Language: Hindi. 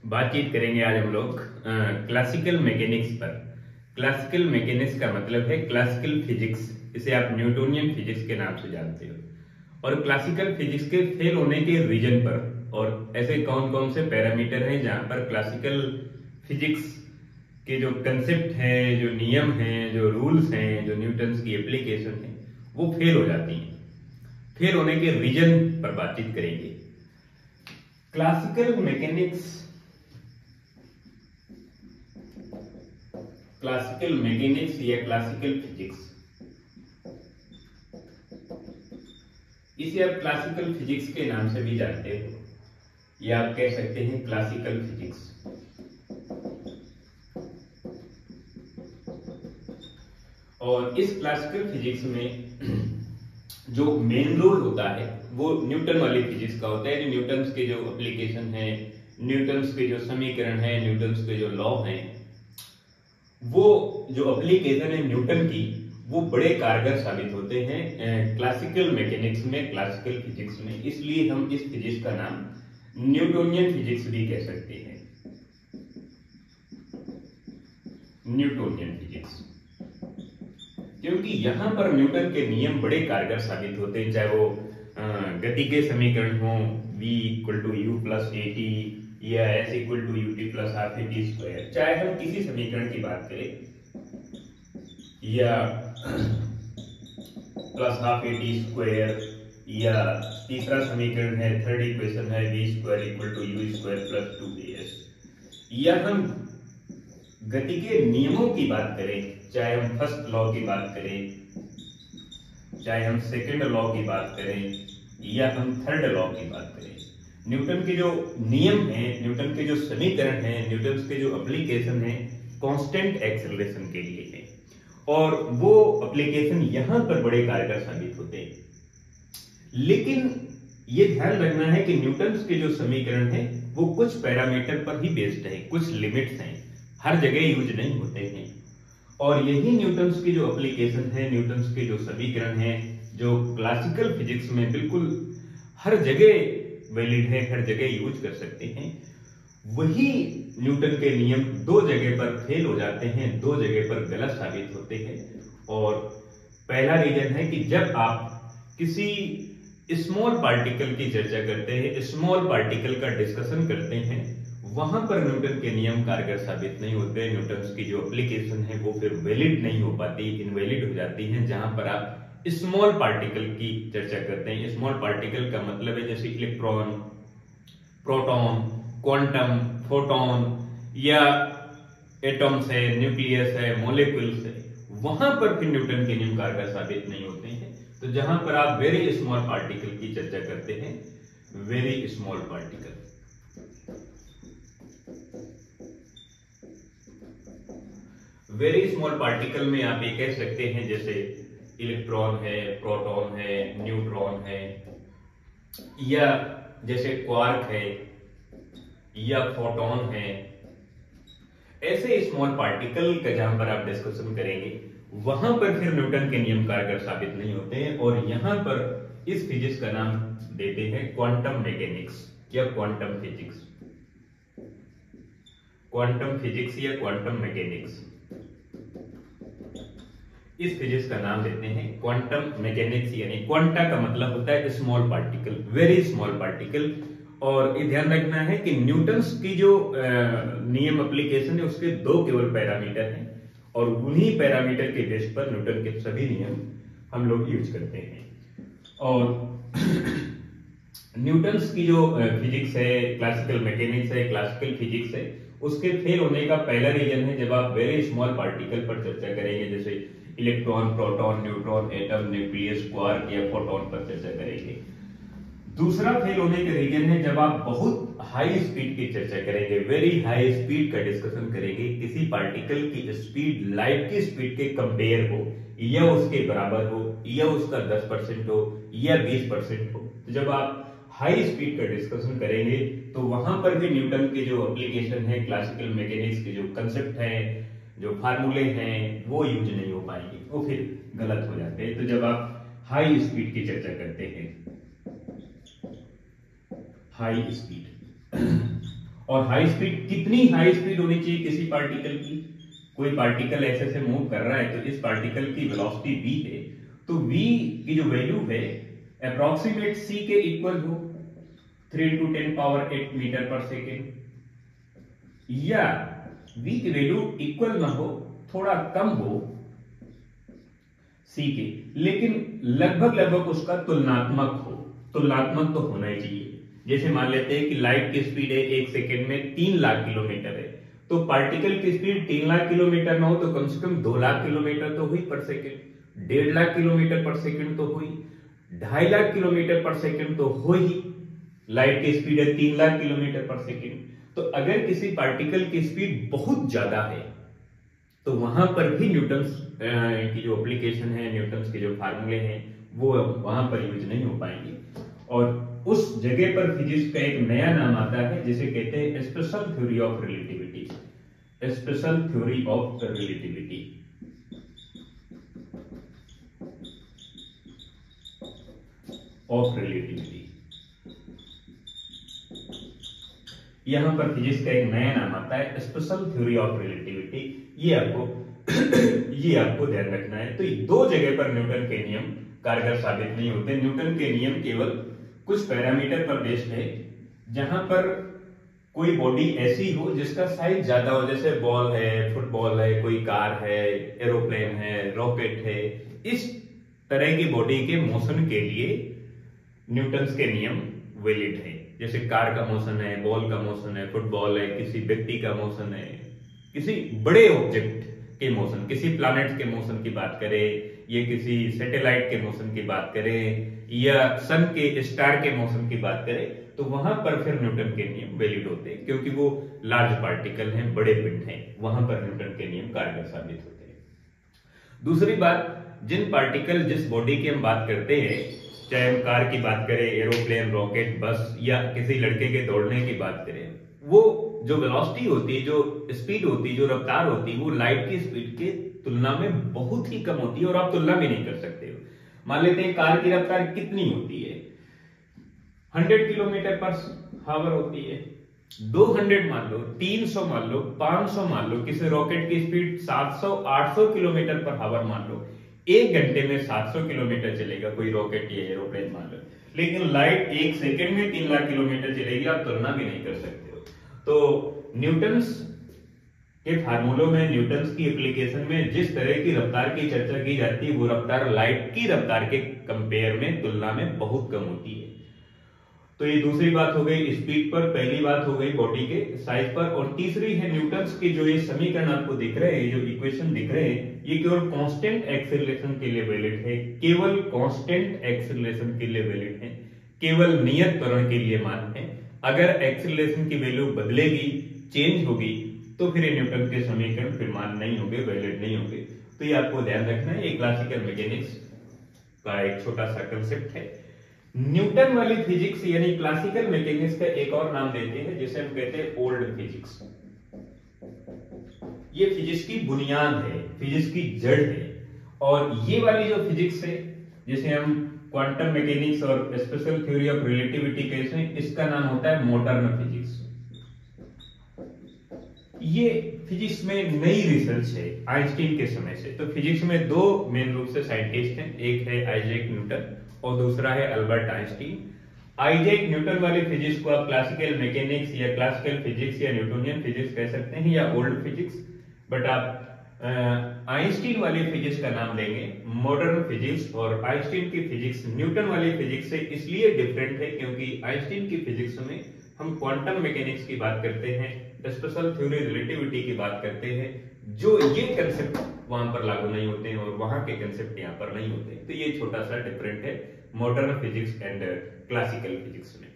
बातचीत करेंगे आज हम लोग क्लासिकल मैकेनिक्स पर। क्लासिकल मैकेनिक्स का मतलब है क्लासिकल फिजिक्स, इसे आप न्यूटोनियन फिजिक्स के नाम से जानते हो। और क्लासिकल फिजिक्स के फेल होने के रीजन पर और ऐसे कौन कौन से पैरामीटर हैं जहां पर क्लासिकल फिजिक्स के जो कंसेप्ट हैं, जो नियम हैं, जो रूल्स हैं, जो न्यूटन्स की एप्लीकेशन है वो फेल हो जाती हैं। फेल होने के रीजन पर बातचीत करेंगे। क्लासिकल मैकेनिक्स, क्लासिकल मैकेनिक्स या क्लासिकल फिजिक्स, इसे आप क्लासिकल फिजिक्स के नाम से भी जानते हो या आप कह सकते हैं क्लासिकल फिजिक्स। और इस क्लासिकल फिजिक्स में जो मेन रोल होता है वो न्यूटन वाली फिजिक्स का होता है। जो न्यूटन्स के जो एप्लीकेशन है, न्यूटन्स के जो समीकरण है, न्यूटन्स के जो लॉ हैं, वो जो एप्लीकेशन है न्यूटन की, वो बड़े कारगर साबित होते हैं क्लासिकल मैकेनिक्स में, क्लासिकल फिजिक्स में। इसलिए हम इस फिजिक्स का नाम न्यूटोनियन फिजिक्स भी कह सकते हैं, न्यूटोनियन फिजिक्स। क्योंकि यहां पर न्यूटन के नियम बड़े कारगर साबित होते हैं, चाहे वो गति के समीकरण हो v equal to u plus a t या s equal to u t plus half a t square, चाहे हम किसी समीकरण की बात करें, या plus half a t square, या तीसरा समीकरण है, थर्ड इक्वेशन है v square equal to u square plus 2as, या हम गति के नियमों की बात करें, चाहे हम फर्स्ट लॉ की बात करें, चाहे हम सेकंड लॉ की बात करें, या हम थर्ड लॉ की बात करें, न्यूटन के जो नियम हैं, न्यूटन के जो समीकरण हैं, न्यूटन के जो एप्लीकेशन है कांस्टेंट एक्सेलरेशन के लिए है, और वो एप्लीकेशन यहां पर बड़े कारगर साबित होते हैं। लेकिन ये ध्यान रखना है कि न्यूटन के जो समीकरण है वो कुछ पैरामीटर पर ही बेस्ड है, कुछ लिमिट्स हैं, हर जगह यूज नहीं होते हैं। और यही न्यूटन्स की जो एप्लीकेशन है, न्यूटन्स के जो समीकरण है, जो क्लासिकल फिजिक्स में बिल्कुल हर जगह वैलिड है, हर जगह यूज कर सकते हैं, वही न्यूटन के नियम दो जगह पर फेल हो जाते हैं, दो जगह पर गलत साबित होते हैं। और पहला रीजन है कि जब आप किसी स्मॉल पार्टिकल की चर्चा करते हैं, स्मॉल पार्टिकल का डिस्कशन करते हैं, वहां पर न्यूटन के नियम कारगर साबित नहीं होते। न्यूटन की जो एप्लीकेशन है वो फिर वैलिड नहीं हो पाती, इनवैलिड हो जाती है। जहां पर आप स्मॉल पार्टिकल की चर्चा करते हैं, स्मॉल पार्टिकल का मतलब है जैसे इलेक्ट्रॉन, प्रोटॉन, क्वांटम, फोटॉन, या एटम्स है, न्यूक्लियस है, मॉलिक्यूल्स है, वहां पर फिर न्यूटन के नियम कारगर साबित नहीं होते हैं। तो जहां पर आप वेरी स्मॉल पार्टिकल की चर्चा करते हैं, very small particle, very small particle में आप ये कह सकते हैं जैसे इलेक्ट्रॉन है, प्रोटॉन है, न्यूट्रॉन है, या जैसे क्वार्क है, या फोटॉन है। ऐसे स्मॉल पार्टिकल का जहां पर आप डिस्कशन करेंगे, वहां पर फिर न्यूटन के नियम कारगर साबित नहीं होते हैं। और यहां पर इस फिजिक्स का नाम देते हैं क्वांटम मैकेनिक्स या क्वांटम फिजिक्स, क्वांटम फिजिक्स या क्वांटम मैकेनिक्स। इस फिजिक्स का नाम देते हैं क्वांटम मैकेनिक्स, यानी क्वांटा का मतलब होता है small particle, very small particle. और ये ध्यान रखना है कि न्यूटन्स की जो नियम एप्लीकेशन है उसके दो केवल पैरामीटर हैं, और उन्हीं पैरामीटर के बेस पर न्यूटन के सभी नियम हम लोग यूज करते हैं। और न्यूटन्स की जो फिजिक्स है, क्लासिकल मैकेनिक्स है, क्लासिकल फिजिक्स है, उसके फेल होने का पहला रीजन है जब आप वेरी स्मॉल पार्टिकल पर चर्चा करेंगे, जैसे electron, proton, neutron, atom, nucleus, quark या फोटॉन पर चर्चा करेंगे। दूसरा फेल होने का रीजन है जब आप बहुत हाई स्पीड की चर्चा करेंगे, वेरी हाई स्पीड का डिस्कशन करेंगे, किसी पार्टिकल की स्पीड लाइट की स्पीड के कंपेयर हो, या उसके बराबर हो, या उसका 10% हो, या 20% हो। तो जब आप हाई स्पीड का डिस्कशन करेंगे तो वहां पर भी न्यूटन के जो एप्लीकेशन है, क्लासिकल मैकेनिक्स के जो कंसेप्ट है, जो फार्मूले हैं, वो यूज नहीं हो पाएंगे, वो फिर गलत हो जाते हैं। तो जब आप हाई स्पीड की चर्चा करते हैं, हाई स्पीड, और हाई स्पीड, कितनी हाई स्पीड होनी चाहिए किसी पार्टिकल की? कोई पार्टिकल ऐसे से मूव कर रहा है तो इस पार्टिकल की वेलोसिटी v है, तो v की जो वैल्यू है अप्रोक्सीमेट c के इक्वल हो 3 × 10⁸ मीटर पर सेकेंड, या v की वैल्यू इक्वल ना हो, थोड़ा कम हो c के, लेकिन लगभग उसका तुलनात्मक हो। तुलनात्मक तो होना ही चाहिए। जैसे मान लेते हैं कि लाइट की स्पीड है 1 सेकेंड में 3 लाख किलोमीटर है, तो पार्टिकल की स्पीड 3 लाख किलोमीटर ना हो तो कम से कम 2 लाख किलोमीटर तो हुई पर सेकेंड, 1.5 लाख किलोमीटर पर सेकेंड तो हुई, 2.5 लाख किलोमीटर पर सेकेंड तो हो ही। लाइट की स्पीड है 3 लाख किलोमीटर पर सेकेंड। तो अगर किसी पार्टिकल की स्पीड बहुत ज्यादा है तो वहां पर भी न्यूटन्स की जो एप्लीकेशन है, न्यूटन्स के जो फार्मूले हैं, वो वहां पर यूज नहीं हो पाएंगे। और उस जगह पर फिजिक्स का एक नया नाम आता है जिसे कहते हैं special theory of relativity. Special theory of relativity. यहां पर फिजिक्स का एक नया नाम आता है स्पेशल थ्योरी ऑफ रिलेटिविटी। ये आपको ध्यान रखना है। तो दो जगह पर न्यूटन के नियम कारगर साबित नहीं होते। न्यूटन के नियम केवल कुछ पैरामीटर पर बेस्ड है, जहां पर कोई बॉडी ऐसी हो जिसका साइज ज्यादा हो, जैसे बॉल है, फुटबॉल है, कोई कार है, एरोप्लेन है, रॉकेट है, इस तरह की बॉडी के मोशन के लिए न्यूटन्स के नियम वैलिड है। जैसे कार का मोशन है, बॉल का मोशन है, फुटबॉल है, किसी व्यक्ति का मोशन है, किसी बड़े ऑब्जेक्ट के मोशन, किसी प्लैनेट के मोशन की बात करें, या किसी सैटेलाइट के मोशन की बात करें, या सन के, स्टार के मोशन की बात करें, तो वहां पर फिर न्यूटन के नियम वैलिड होते हैं, क्योंकि वो लार्ज पार्टिकल हैं, बड़े पिंड हैं, वहां पर न्यूटन के नियम कारगर साबित होते हैं। दूसरी बात, जिन पार्टिकल, जिस बॉडी की हम बात करते हैं, चाहे हम कार की बात करें, एरोप्लेन, रॉकेट, बस, या किसी लड़के के दौड़ने की बात करें, वो जो वेलोसिटी होती है, जो स्पीड होती है, जो रफ्तार होती है, वो लाइट की स्पीड के तुलना में बहुत ही कम होती है, और आप तुलना भी नहीं कर सकते हो। मान लेते हैं कार की रफ्तार कितनी होती है, 100 किलोमीटर पर हावर होती है, 200 मान लो, 300 मान लो, 500 मान लो, किसी रॉकेट की स्पीड 700, 800 किलोमीटर पर हावर मान लो, 1 घंटे में 700 किलोमीटर चलेगा कोई रॉकेट या एरोप्लेन मान लो, लेकिन लाइट 1 सेकंड में 3 लाख किलोमीटर चलेगी, आप तुलना भी नहीं कर सकते हो। तो न्यूटन्स के फार्मूलों में, न्यूटन्स की एप्लीकेशन में जिस तरह की रफ्तार की चर्चा की जाती है, वो रफ्तार लाइट की रफ्तार के कंपेयर में, तुलना में बहुत कम होती है। तो ये दूसरी बात हो गई स्पीड पर, पहली बात हो गई बॉडी के साइज पर, और तीसरी है न्यूटन्स के जो ये समीकरण आपको दिख रहे हैं, जो इक्वेशन दिख रहे हैं, ये केवल कांस्टेंट एक्सेलरेशन के लिए वैलिड है, केवल कांस्टेंट एक्सेलरेशन के लिए वैलिड है, केवल नियत त्वरण के लिए मान है। अगर एक्सेलरेशन की वैल्यू बदलेगी, चेंज होगी, तो फिर न्यूटन के समीकरण फिर मान नहीं होंगे, वैलिड नहीं होंगे। तो ये आपको ध्यान रखना है। ये क्लासिकल मैकेनिक्स का एक छोटा सा कंसेप्ट है। न्यूटन वाली फिजिक्स यानी क्लासिकल मैकेनिक्स का एक और नाम देते हैं, जिसे हम कहते हैं ओल्ड फिजिक्स। ये फिजिक्स की बुनियाद है, फिजिक्स की जड़ है। और ये वाली जो फिजिक्स है, जिसे हम क्वांटम मैकेनिक्स और स्पेशल थ्योरी ऑफ रिलेटिविटी कहते हैं, इसका नाम होता है मॉडर्न फिजिक्स। ये फिजिक्स में नई रिसर्च है आइंस्टीन के समय से। तो फिजिक्स में दो मेन रूप से साइंटिस्ट हैं, एक है आइजैक न्यूटन और दूसरा है अल्बर्ट आइंस्टीन। आइजैक न्यूटन वाली फिजिक्स को आप क्लासिकल मैकेनिक्स या क्लासिकल फिजिक्स या न्यूटोनियन फिजिक्स कह सकते हैं, या ओल्ड फिजिक्स। बट आप आइंस्टीन वाली फिजिक्स का नाम लेंगे मॉडर्न फिजिक्स। और आइंस्टीन की फिजिक्स न्यूटन वाली फिजिक्स से इसलिए डिफरेंट है क्योंकि आइंस्टीन की फिजिक्स में हम क्वांटम मैकेनिक्स की बात करते हैं, स्पेशल थ्योरी रिलेटिविटी की बात करते हैं, जो ये कंसेप्ट वहां पर लागू नहीं होते हैं और वहां के कंसेप्ट यहाँ पर नहीं होते। तो ये छोटा सा डिफरेंट है modern physics and classical physics में।